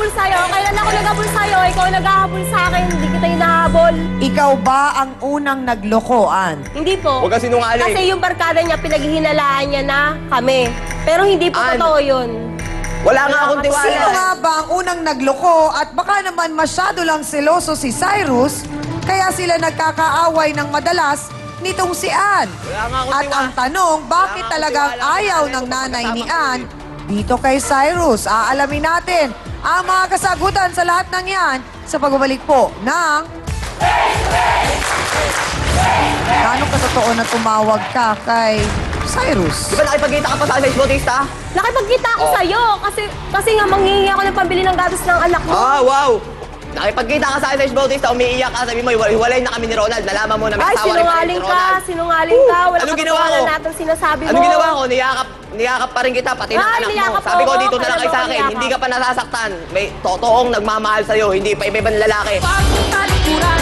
naghahabol sa'yo. Kailan ako naghahabol sa'yo? Ikaw naghahabol sa akin. Hindi kita hinahabol. Ikaw ba ang unang naglokoan? Hindi po. Huwag kang sinungaling. Kasi yung barkada niya, pinaghihinalaan niya na kami. Pero hindi po Ann. totoo yun. Wala nga akong Sino tiwala. nga ba ang unang nagloko at baka naman masyado lang seloso si Cyrus kaya sila nagkakaaway ng madalas nitong si Ann? Wala nga akong At tiwala. ang tanong, bakit Wala nga talagang akong tiwala. ayaw ng nanay ni Ann dito kay Cyrus? Aalamin natin ang mga kasagutan sa lahat ng yan sa pagbabalik po ng... Gano'ng katotoo na tumawag ka kay Cyrus? Di ba nakipagkita ka pa sa akin sa Bautista? Nakipagkita ako sa'yo kasi nga manghihingi ako ng pambili ng gatas ng anak mo. Ah, wow! Nakipagkita ka sa akin sa Bautista, umiiyak ka, sabi mo, hiwalay na kami ni Ronald. Nalaman mo na may Ay, asawa rin pala sinungaling si ka, Ronald. sinungaling ka. Wala Anong ka ginawa totoo ko? na natin sinasabi mo. Anong ginawa ko? Niyakap pa rin kita, pati ng Ay, anak mo. niyakap Sabi ko, mo ako, dito na lang kayo sa kailan akin. mo ako Hindi ka pa nasasaktan. May totoong nagmamahal sa'yo, hindi pa iba-ibang lalaki. Pagtalikuran